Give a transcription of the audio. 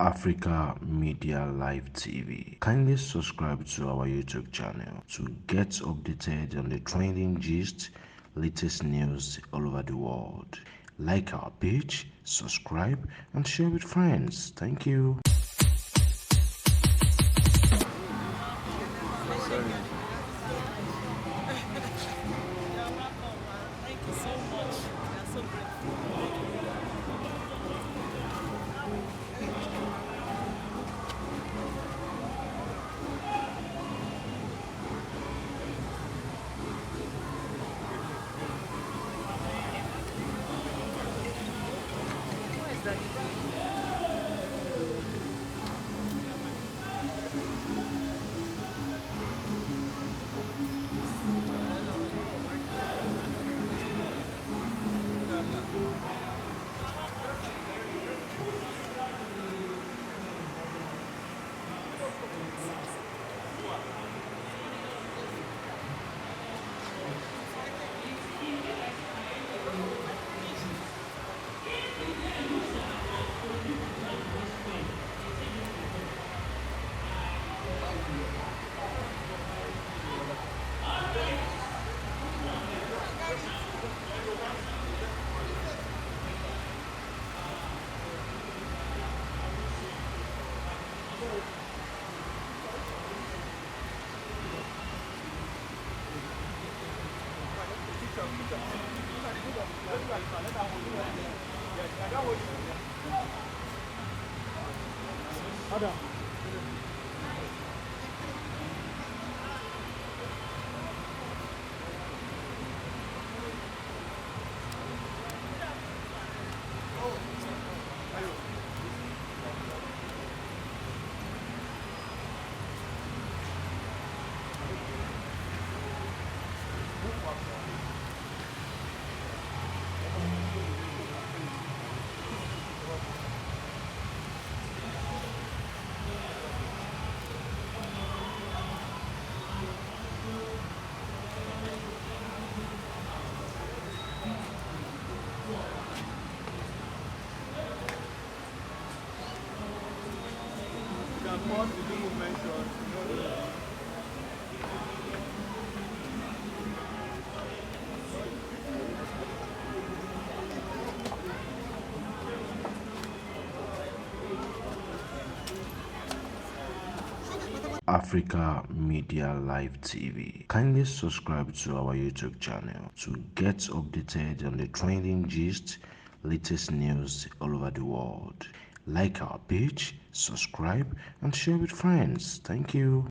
Africa Media Live TV. Kindly subscribe to our YouTube channel to get updated on the trending gist, latest news all over the world. Like our page, subscribe, and share with friends. Thank you. Thank you so much. We are so grateful. What is that? Africa Media Live TV. Kindly subscribe to our YouTube channel to get updated on the trending gist, latest news all over the world. Like our page, subscribe, and share with friends. Thank you.